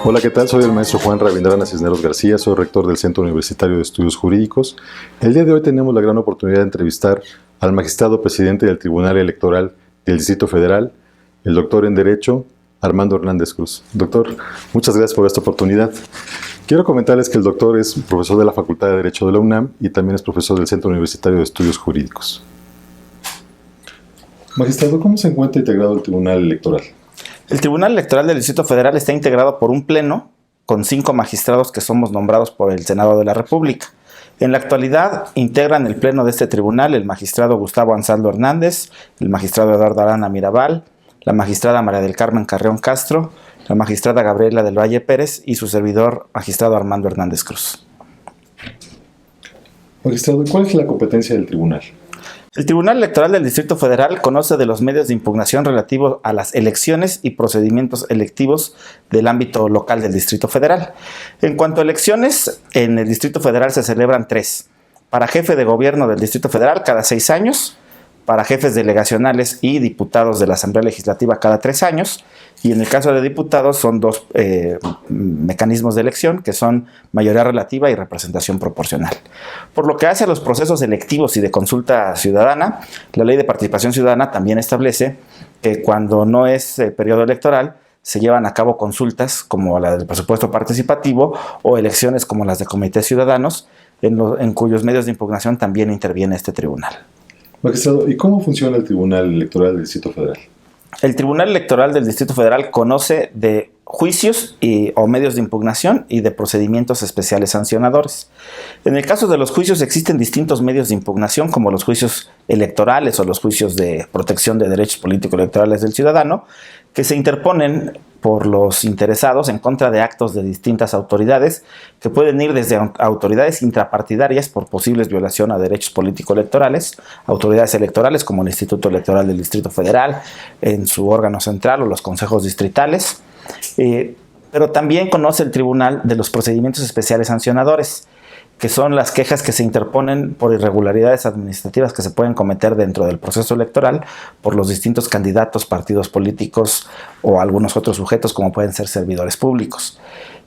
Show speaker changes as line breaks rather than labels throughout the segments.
Hola, ¿qué tal? Soy el maestro Juan Rabindrana Cisneros García, soy rector del Centro Universitario de Estudios Jurídicos. El día de hoy tenemos la gran oportunidad de entrevistar al magistrado presidente del Tribunal Electoral del Distrito Federal, el doctor en Derecho, Armando Hernández Cruz. Doctor, muchas gracias por esta oportunidad. Quiero comentarles que el doctor es profesor de la Facultad de Derecho de la UNAM y también es profesor del Centro Universitario de Estudios Jurídicos. Magistrado, ¿cómo se encuentra integrado el Tribunal Electoral?
El Tribunal Electoral del Distrito Federal está integrado por un pleno con 5 magistrados que somos nombrados por el Senado de la República. En la actualidad integran el pleno de este tribunal el magistrado Gustavo Ansaldo Hernández, el magistrado Eduardo Arana Mirabal, la magistrada María del Carmen Carreón Castro, la magistrada Gabriela del Valle Pérez y su servidor, magistrado Armando Hernández Cruz.
Magistrado, ¿cuál es la competencia del tribunal?
El Tribunal Electoral del Distrito Federal conoce de los medios de impugnación relativos a las elecciones y procedimientos electivos del ámbito local del Distrito Federal. En cuanto a elecciones, en el Distrito Federal se celebran 3. Para jefe de gobierno del Distrito Federal cada 6 años, para jefes delegacionales y diputados de la Asamblea Legislativa cada 3 años, y en el caso de diputados son 2 mecanismos de elección que son mayoría relativa y representación proporcional. Por lo que hace a los procesos electivos y de consulta ciudadana, la Ley de Participación Ciudadana también establece que cuando no es periodo electoral se llevan a cabo consultas como la del presupuesto participativo o elecciones como las de comités ciudadanos, en cuyos medios de impugnación también interviene este tribunal.
Magistrado, ¿y cómo funciona el Tribunal Electoral del Distrito Federal?
El Tribunal Electoral del Distrito Federal conoce de juicios o medios de impugnación y de procedimientos especiales sancionadores. En el caso de los juicios existen distintos medios de impugnación como los juicios electorales o los juicios de protección de derechos políticos electorales del ciudadano que se interponen por los interesados en contra de actos de distintas autoridades que pueden ir desde autoridades intrapartidarias por posibles violaciones a derechos político-electorales, autoridades electorales como el Instituto Electoral del Distrito Federal en su órgano central o los consejos distritales, pero también conoce el tribunal de los procedimientos especiales sancionadores, que son las quejas que se interponen por irregularidades administrativas que se pueden cometer dentro del proceso electoral por los distintos candidatos, partidos políticos o algunos otros sujetos como pueden ser servidores públicos.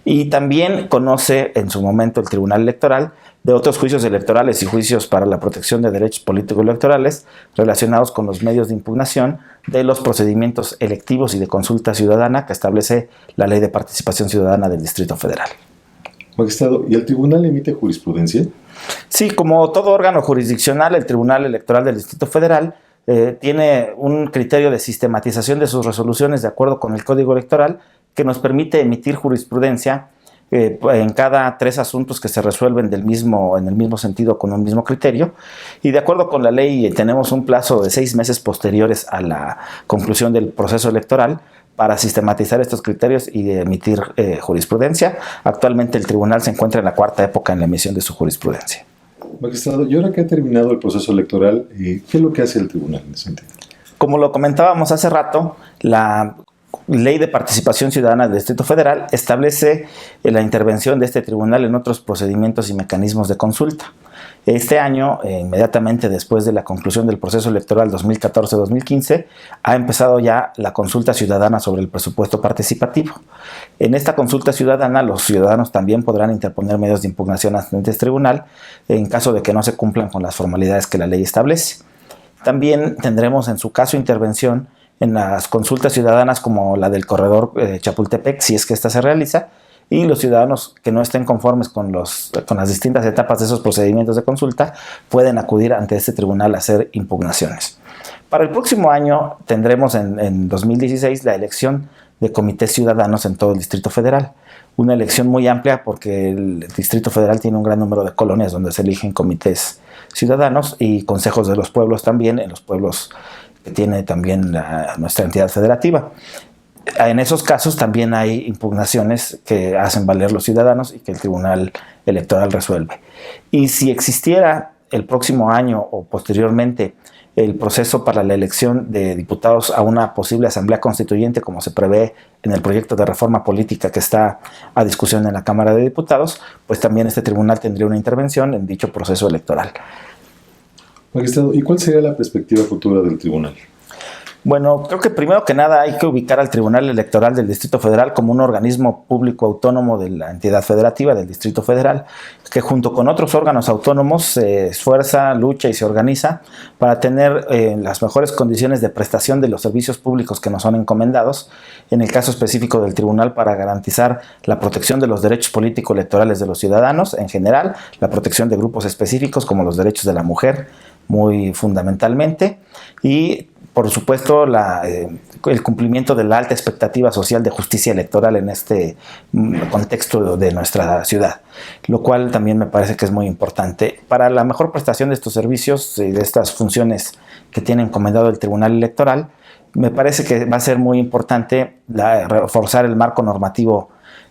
Y también conoce en su momento el Tribunal Electoral de otros juicios electorales y juicios para la protección de derechos políticos electorales relacionados con los medios de impugnación de los procedimientos electivos y de consulta ciudadana que establece la Ley de Participación Ciudadana del Distrito Federal.
Magistrado, ¿y el tribunal emite jurisprudencia?
Sí, como todo órgano jurisdiccional, el Tribunal Electoral del Distrito Federal tiene un criterio de sistematización de sus resoluciones de acuerdo con el Código Electoral que nos permite emitir jurisprudencia en cada 3 asuntos que se resuelven en el mismo sentido con un mismo criterio, y de acuerdo con la ley tenemos un plazo de 6 meses posteriores a la conclusión del proceso electoral para sistematizar estos criterios y emitir jurisprudencia. Actualmente el tribunal se encuentra en la 4ª época en la emisión de su jurisprudencia.
Magistrado, y ahora que ha terminado el proceso electoral, ¿qué es lo que hace el tribunal en ese sentido?
Como lo comentábamos hace rato, la Ley de Participación Ciudadana del Distrito Federal establece la intervención de este tribunal en otros procedimientos y mecanismos de consulta. Este año, inmediatamente después de la conclusión del proceso electoral 2014-2015, ha empezado ya la consulta ciudadana sobre el presupuesto participativo. En esta consulta ciudadana, los ciudadanos también podrán interponer medios de impugnación ante este tribunal en caso de que no se cumplan con las formalidades que la ley establece. También tendremos en su caso intervención en las consultas ciudadanas como la del corredor Chapultepec, si es que esta se realiza, y los ciudadanos que no estén conformes con las distintas etapas de esos procedimientos de consulta pueden acudir ante este tribunal a hacer impugnaciones. Para el próximo año tendremos en 2016 la elección de comités ciudadanos en todo el Distrito Federal. Una elección muy amplia porque el Distrito Federal tiene un gran número de colonias donde se eligen comités ciudadanos y consejos de los pueblos también, en los pueblos que tiene también nuestra entidad federativa. En esos casos también hay impugnaciones que hacen valer los ciudadanos y que el Tribunal Electoral resuelve. Y si existiera el próximo año o posteriormente el proceso para la elección de diputados a una posible asamblea constituyente, como se prevé en el proyecto de reforma política que está a discusión en la Cámara de Diputados, pues también este tribunal tendría una intervención en dicho proceso electoral.
Magistrado, ¿y cuál sería la perspectiva futura del tribunal?
Bueno, creo que primero que nada hay que ubicar al Tribunal Electoral del Distrito Federal como un organismo público autónomo de la entidad federativa del Distrito Federal, que junto con otros órganos autónomos se esfuerza, lucha y se organiza para tener las mejores condiciones de prestación de los servicios públicos que nos son encomendados, en el caso específico del tribunal para garantizar la protección de los derechos político-electorales de los ciudadanos en general, la protección de grupos específicos como los derechos de la mujer, muy fundamentalmente, y por supuesto, el cumplimiento de la alta expectativa social de justicia electoral en este contexto de nuestra ciudad, lo cual también me parece que es muy importante. Para la mejor prestación de estos servicios y de estas funciones que tiene encomendado el Tribunal Electoral, me parece que va a ser muy importante reforzar el marco normativo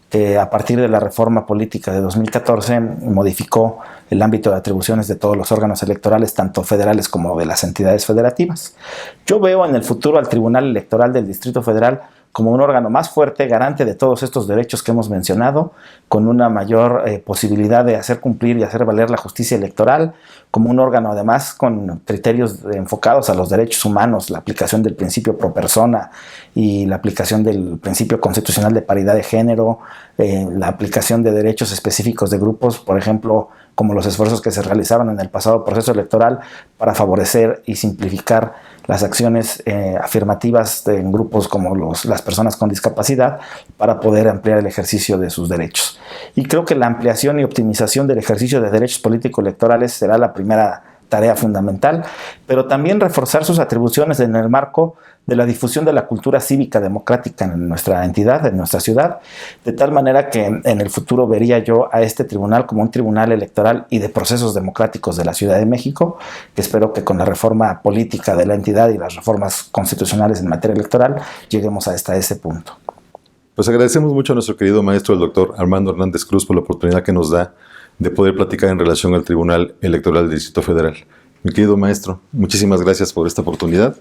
que a partir de la reforma política de 2014 modificó el ámbito de atribuciones de todos los órganos electorales, tanto federales como de las entidades federativas. Yo veo en el futuro al Tribunal Electoral del Distrito Federal como un órgano más fuerte, garante de todos estos derechos que hemos mencionado, con una mayor posibilidad de hacer cumplir y hacer valer la justicia electoral, como un órgano además con criterios enfocados a los derechos humanos, la aplicación del principio pro persona y la aplicación del principio constitucional de paridad de género, la aplicación de derechos específicos de grupos, por ejemplo, como los esfuerzos que se realizaron en el pasado proceso electoral para favorecer y simplificar las acciones afirmativas en grupos como las personas con discapacidad para poder ampliar el ejercicio de sus derechos. Y creo que la ampliación y optimización del ejercicio de derechos político-electorales será la primera tarea fundamental, pero también reforzar sus atribuciones en el marco de la difusión de la cultura cívica democrática en nuestra entidad, en nuestra ciudad, de tal manera que en el futuro vería yo a este tribunal como un tribunal electoral y de procesos democráticos de la Ciudad de México, que espero que con la reforma política de la entidad y las reformas constitucionales en materia electoral lleguemos hasta ese punto.
Pues agradecemos mucho a nuestro querido maestro, el doctor Armando Hernández Cruz, por la oportunidad que nos da de poder platicar en relación al Tribunal Electoral del Distrito Federal. Mi querido maestro, muchísimas gracias por esta oportunidad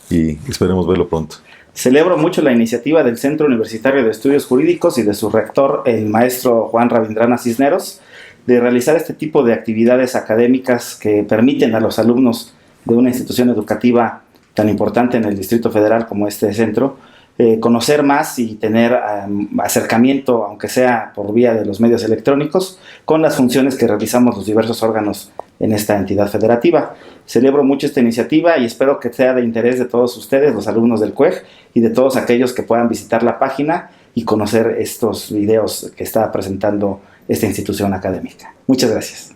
y esperemos verlo pronto.
Celebro mucho la iniciativa del Centro Universitario de Estudios Jurídicos y de su rector, el maestro Juan Rabindranath Cisneros, de realizar este tipo de actividades académicas que permiten a los alumnos de una institución educativa tan importante en el Distrito Federal como este centro, conocer más y tener acercamiento, aunque sea por vía de los medios electrónicos, con las funciones que realizamos los diversos órganos en esta entidad federativa. Celebro mucho esta iniciativa y espero que sea de interés de todos ustedes, los alumnos del CUEG, y de todos aquellos que puedan visitar la página y conocer estos videos que está presentando esta institución académica. Muchas gracias.